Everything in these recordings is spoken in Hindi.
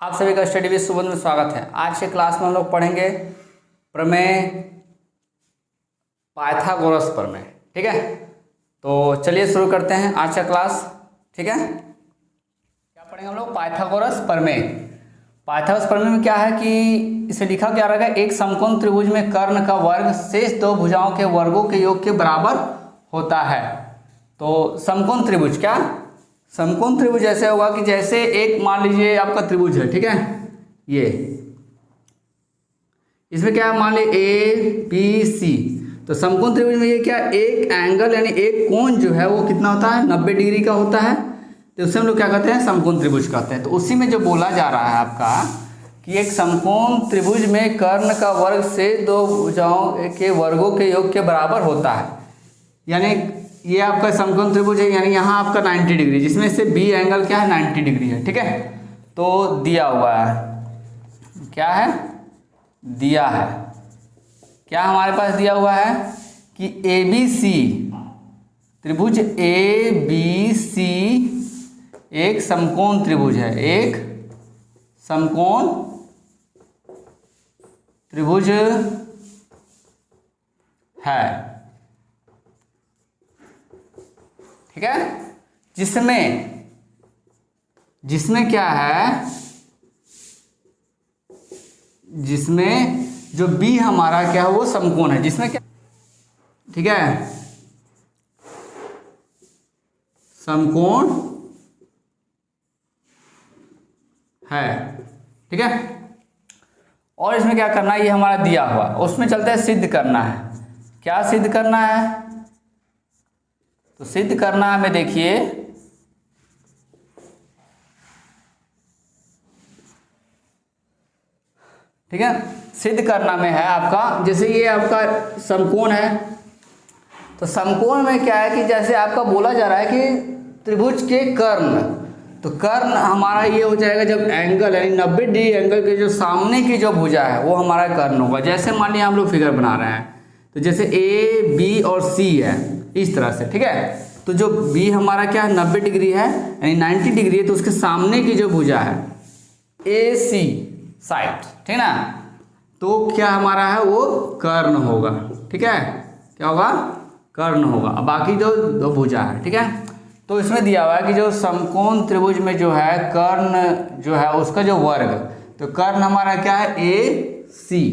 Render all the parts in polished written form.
आप सभी का स्टडी विद सुबोध में स्वागत है। आज के क्लास में हम लोग पढ़ेंगे प्रमेय, पाइथागोरस प्रमेय। ठीक है, तो चलिए शुरू करते हैं आज का क्लास। ठीक है, क्या पढ़ेंगे हम लोग? पाइथागोरस प्रमेय। पाइथागोरस प्रमेय में क्या है कि इसमें लिखा क्या रहेगा, एक समकोण त्रिभुज में कर्ण का वर्ग शेष दो भुजाओं के वर्गों के योग के बराबर होता है। तो समकोण त्रिभुज, क्या समकोण त्रिभुज ऐसे होगा कि जैसे एक मान लीजिए आपका त्रिभुज है, ठीक है, ये इसमें क्या मान लीजिए ए बी सी। तो समकोण त्रिभुज में ये क्या, एक एंगल यानी एक कोण जो है वो कितना होता है, 90 डिग्री का होता है। तो उससे हम लोग क्या कहते हैं, समकोण त्रिभुज कहते हैं। तो उसी में जो बोला जा रहा है आपका कि एक समकोण त्रिभुज में कर्ण का वर्ग से दो भुजाओं के वर्गों के योग के बराबर होता है। यानी ये आपका समकोण त्रिभुज है, यानी यहाँ आपका 90 डिग्री, जिसमें से बी एंगल क्या है, 90 डिग्री है। ठीक है, तो दिया हुआ है, क्या है, दिया है, क्या हमारे पास दिया हुआ है कि ए बी सी त्रिभुज ए बी सी एक समकोण त्रिभुज है, एक समकोण त्रिभुज है। ठीक है, जिसमें क्या है, जिसमें जो बी हमारा क्या है वो समकोण है, जिसमें क्या, ठीक है, समकोण है। ठीक है, और इसमें क्या करना है, ये हमारा दिया हुआ, उसमें चलते हैं सिद्ध करना है। क्या सिद्ध करना है? तो सिद्ध करना है हमें, देखिए ठीक है, सिद्ध करना में है आपका, जैसे ये आपका समकोण है, तो समकोण में क्या है कि जैसे आपका बोला जा रहा है कि त्रिभुज के कर्ण, तो कर्ण हमारा ये हो जाएगा जब एंगल यानी 90 डिग्री एंगल के जो सामने की जो भुजा है वो हमारा कर्ण होगा। जैसे मान लिया हम लोग फिगर बना रहे हैं, तो जैसे ए बी और सी है इस तरह से। ठीक है, तो जो बी हमारा क्या है, 90 डिग्री है यानी 90 डिग्री है, तो उसके सामने की जो भुजा है ए सी साइड, ठीक ना, तो क्या हमारा है वो कर्ण होगा। ठीक है, क्या होगा, कर्ण होगा। अब बाकी जो दो भुजा है, ठीक है, तो इसमें दिया हुआ है कि जो समकोण त्रिभुज में जो है कर्ण जो है उसका जो वर्ग, तो कर्ण हमारा क्या है, ए सी।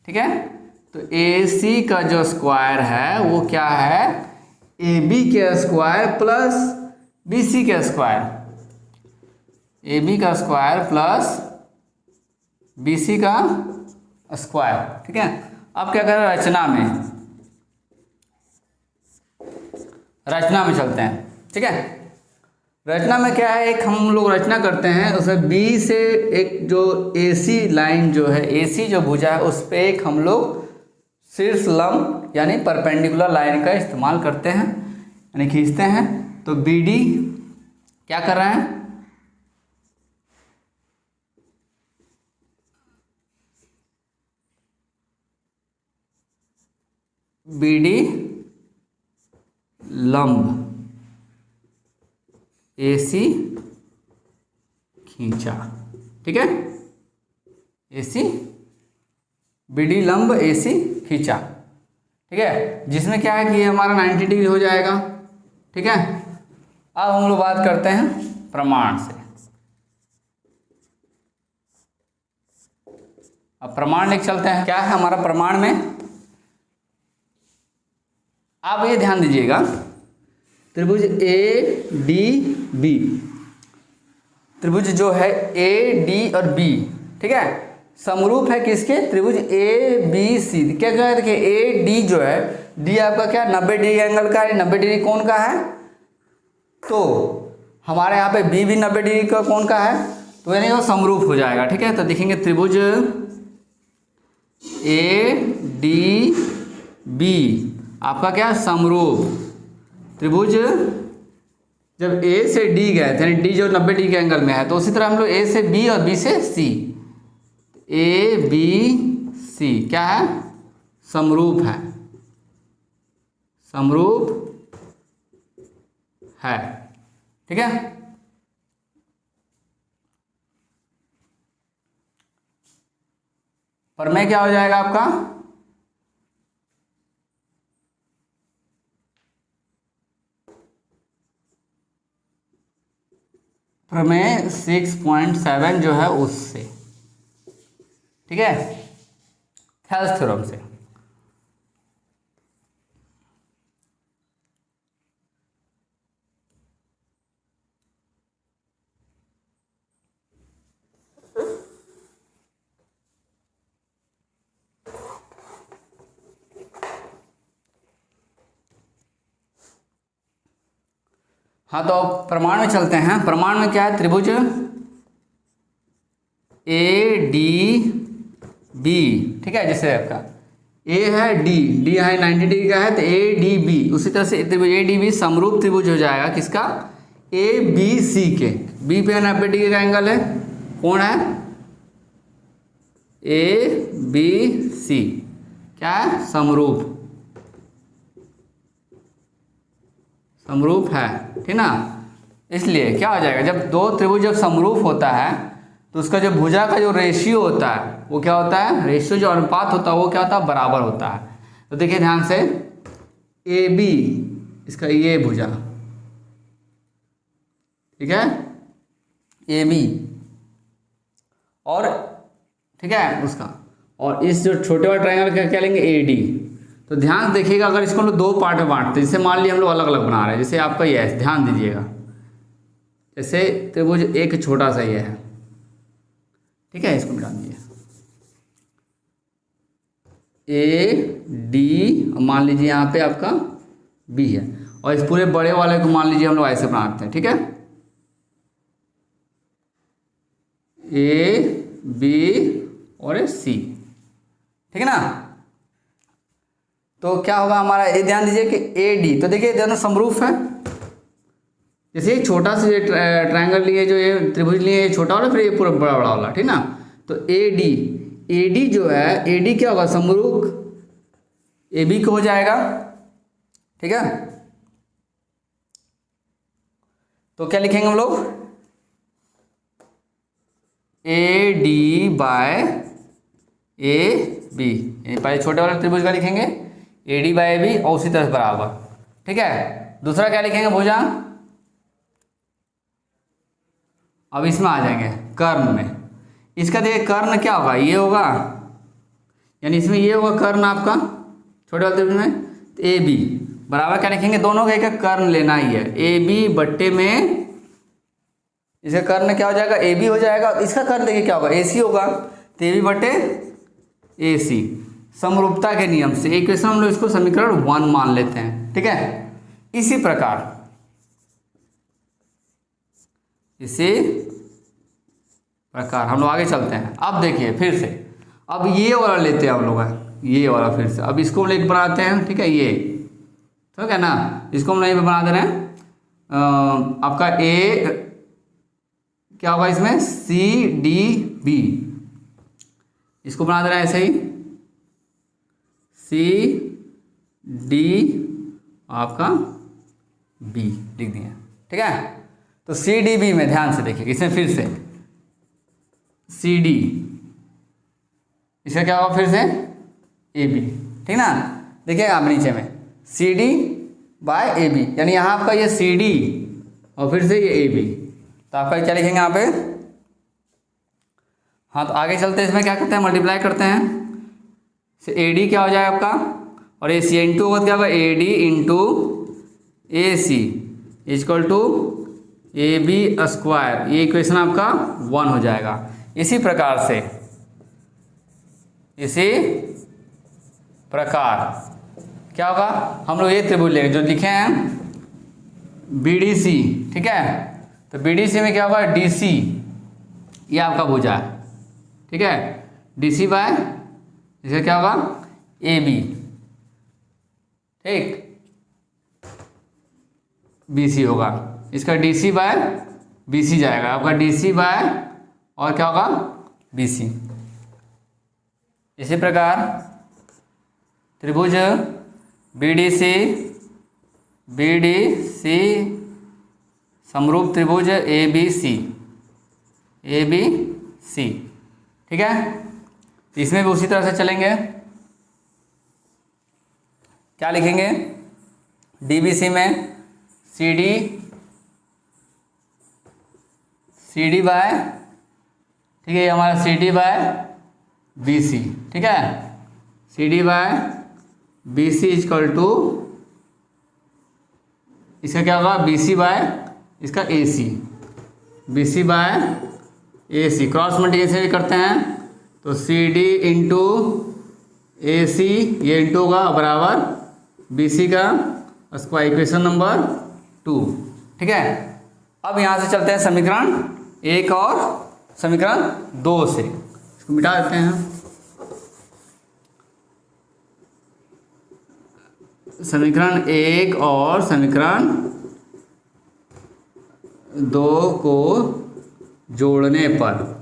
ठीक है, तो ए सी का जो स्क्वायर है वो क्या है, ए बी के स्क्वायर प्लस बी सी के स्क्वायर, ए बी का स्क्वायर प्लस बी सी का स्क्वायर। ठीक है, अब क्या करें, रचना में चलते हैं। ठीक है, रचना में क्या है, एक हम लोग रचना करते हैं, उसमें बी से एक जो ए सी लाइन जो है, ए सी जो भुजा है उस पर एक हम लोग शीर्ष लंब यानी परपेंडिकुलर लाइन का इस्तेमाल करते हैं, यानी खींचते हैं। तो बी डी क्या कर रहे हैं, बी डी लंब ए सी खींचा। ठीक है, ए सी बी डी लंब ए सी खींचा। ठीक है, जिसमें क्या है कि ये हमारा 90 डिग्री हो जाएगा। ठीक है, अब हम लोग बात करते हैं प्रमाण से। अब प्रमाण लेके चलते हैं, क्या है हमारा प्रमाण में, आप ये ध्यान दीजिएगा, त्रिभुज ए डी बी, त्रिभुज जो है ए डी और बी, ठीक है, समरूप है किसके, त्रिभुज ए बी सी। क्या कह रहे हैं, ए डी जो है, डी आपका क्या 90 डिग्री एंगल का है, 90 डिग्री कोण का है, तो हमारे यहाँ पे बी भी 90 डिग्री का कोण का है, तो यानी वो समरूप हो जाएगा। ठीक है, तो देखेंगे त्रिभुज ए डी बी आपका क्या समरूप, त्रिभुज जब ए से डी गए थे, यानी डी जो 90 डिग्री के एंगल में है, तो उसी तरह हम लोग ए से बी और बी से सी, ए बी सी क्या है, समरूप है, समरूप है। ठीक है, प्रमेय क्या हो जाएगा आपका, प्रमेय 6.7 जो है उससे, ठीक है, थेल्स थ्योरम से। हाँ तो प्रमाण में चलते हैं। प्रमाण में क्या है, त्रिभुज ए डी बी, ठीक है, जैसे आपका ए है, डी है 90 डिग्री का है, तो ए डी बी, उसी तरह से त्रिभुज ए डी बी समरूप त्रिभुज हो जाएगा किसका, ए बी सी के। बी पे 90 डिग्री का एंगल है, कौन है, ए बी सी, क्या है, समरूप, समरूप है, ठीक ना। इसलिए क्या हो जाएगा, जब दो त्रिभुज जब समरूप होता है तो उसका जो भुजा का जो रेशियो होता है वो क्या होता है, रेशियो जो अनुपात होता है वो क्या होता है, बराबर होता है। तो देखिए ध्यान से, ए बी इसका ये भुजा, ठीक है, ए बी, और ठीक है उसका, और इस जो छोटे वाले ट्रायंगल का क्या लेंगे, ए डी। तो ध्यान से देखिएगा, अगर इसको हम लोग दो पार्ट में बांटते हैं, जैसे मान लिया हम लोग अलग अलग बना रहे हैं, जैसे आपका ये है, ध्यान दीजिएगा, जैसे त्रिभुज एक छोटा सा ये है, ठीक है, इसको मिटा दीजिए, ए डी, मान लीजिए यहाँ पे आपका बी है, और इस पूरे बड़े वाले को मान लीजिए हम लोग ऐसे बनाते हैं, ठीक है, ए बी और सी, ठीक है ना। तो क्या होगा हमारा, ये ध्यान दीजिए कि ए डी, तो देखिए दोनों समरूप है, जैसे ये छोटा सा ये ट्रायंगल लिए, जो ये त्रिभुज लिए, ये छोटा वाला, फिर ये पूरा बड़ा बड़ा वाला, ठीक ना। तो ए डी जो है, ए डी क्या होगा, समरूप ए बी को हो जाएगा, ठीक है। तो क्या लिखेंगे हम लोग, A D by A B, पहले छोटे वाले त्रिभुज का लिखेंगे A D by A B, और उसी तरह बराबर, ठीक है। दूसरा क्या लिखेंगे, भुजा, अब इसमें आ जाएंगे कर्ण में, इसका देखिए कर्ण क्या होगा, ये होगा, यानी इसमें ये होगा कर्ण आपका छोटे वाले त्रिभुज में, तो ए बी बराबर क्या लिखेंगे, दोनों का एक कर्ण लेना ही है, ए बी बट्टे में, इसका कर्ण क्या हो जाएगा, ए बी हो जाएगा, इसका कर्ण देखिए क्या होगा, ए सी होगा, तो ए बी बट्टे ए सी, समरूपता के नियम से एक क्वेश्चन हम लोग इसको समीकरण 1 मान लेते हैं, ठीक है। इसी प्रकार हम लोग आगे चलते हैं। अब देखिए फिर से, अब ये वाला लेते हैं हम लोग, ये वाला फिर से, अब इसको लेकर बनाते हैं, ठीक है, ये ठीक है ना, इसको हम यहीं पे बना दे रहे हैं, आपका ए क्या होगा इसमें, सी डी बी, इसको बना दे रहे हैं ऐसे ही, सी डी आपका बी लिख दिया, ठीक है। तो सी डी बी में ध्यान से देखिए, इसमें फिर से सी डी, इसका क्या होगा फिर से, ए बी, ठीक ना। देखिएगा आप नीचे में C D by A B, यानी यहाँ आपका ये सी डी और फिर से ये ए बी, तो आपका क्या लिखेंगे यहाँ पे। हाँ तो आगे चलते हैं, इसमें क्या करते हैं, मल्टीप्लाई करते हैं, ए डी क्या हो जाएगा आपका, और ए सी इंटू क्या होगा, A D into A C is equal to A B square, ये इक्वेशन आपका 1 हो जाएगा। इसी प्रकार क्या होगा, हम लोग ये त्रिभुज लेंगे जो लिखे हैं बी डी सी, ठीक है। तो बी डी सी में क्या होगा, डी सी, ये आपका भुजा है, ठीक है, डी सी बाय इसका क्या होगा, ए बी, ठीक, बी सी होगा, इसका D C by B C जाएगा, आपका डी सी बाय और क्या होगा, बी सी। इसी प्रकार त्रिभुज बी डी सी समरूप त्रिभुज ए बी सी, ठीक है। तो इसमें भी उसी तरह से चलेंगे। क्या लिखेंगे, DBC में CD बाय, ठीक है, ये हमारा CD बाय BC, ठीक है, CD by BC is equal to, इसका क्या होगा, BC बाय इसका AC, BC by AC, cross multiplication भी करते हैं तो CD इंटू AC, ये इंटू होगा बराबर BC का स्क्वायर, इक्वेशन नंबर 2, ठीक है। अब यहाँ से चलते हैं समीकरण 1 और समीकरण 2 से, इसको मिटा देते हैं। समीकरण 1 और समीकरण 2 को जोड़ने पर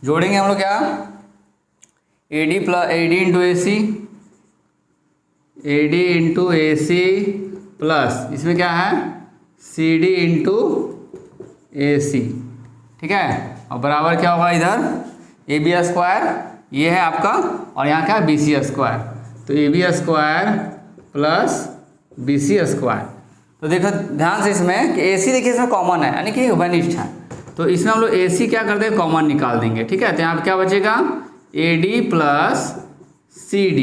जोड़ेंगे हम लोग क्या, AD इंटू AC प्लस इसमें क्या है CD इंटू AC, ठीक है, और बराबर क्या होगा इधर AB स्क्वायर, ये है आपका, और यहाँ क्या है BC स्क्वायर, तो AB square plus BC square. तो देखो ध्यान से इसमें कि AC देखिए इसमें कॉमन है, यानी कि वनिष्ठ है, तो इसमें हम लोग AC क्या कर देंगे, कॉमन निकाल देंगे, ठीक है। तो यहाँ पर क्या बचेगा AD प्लस CD,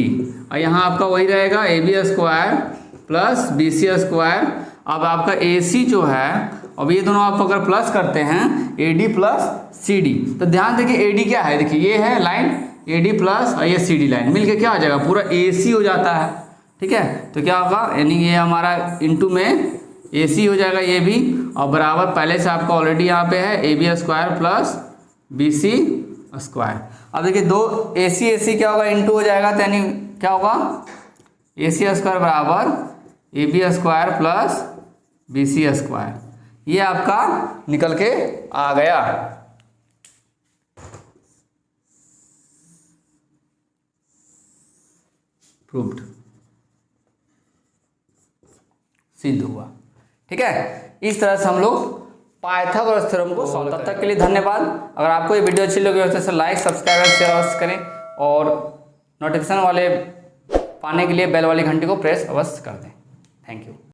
और यहाँ आपका वही रहेगा AB square plus BC square. अब आपका AC जो है, अब ये दोनों आप अगर प्लस करते हैं AD प्लस CD, तो ध्यान देखिए AD क्या है, देखिए ये है लाइन AD प्लस और ये CD लाइन मिलके क्या हो जाएगा, पूरा AC हो जाता है, ठीक है। तो क्या होगा, यानी ये हमारा इंटू में AC हो जाएगा ये भी, और बराबर पहले से आपका ऑलरेडी यहाँ पे है AB square plus BC square. अब देखिए दो AC क्या होगा, इंटू हो जाएगा, तो यानी क्या होगा AC स्क्वायर बराबर AB square plus BC square, ये आपका निकल के आ गया। प्रूव्ड, सिद्ध हुआ, ठीक है। इस तरह से हम लोग पाइथागोरस थ्योरम को सॉल्व करते हैं। तब तक के लिए धन्यवाद। अगर आपको ये वीडियो अच्छी लगी हो तो लाइक, सब्सक्राइब, शेयर अवश्य करें, और नोटिफिकेशन वाले पाने के लिए बेल वाली घंटी को प्रेस अवश्य कर दें। Thank you.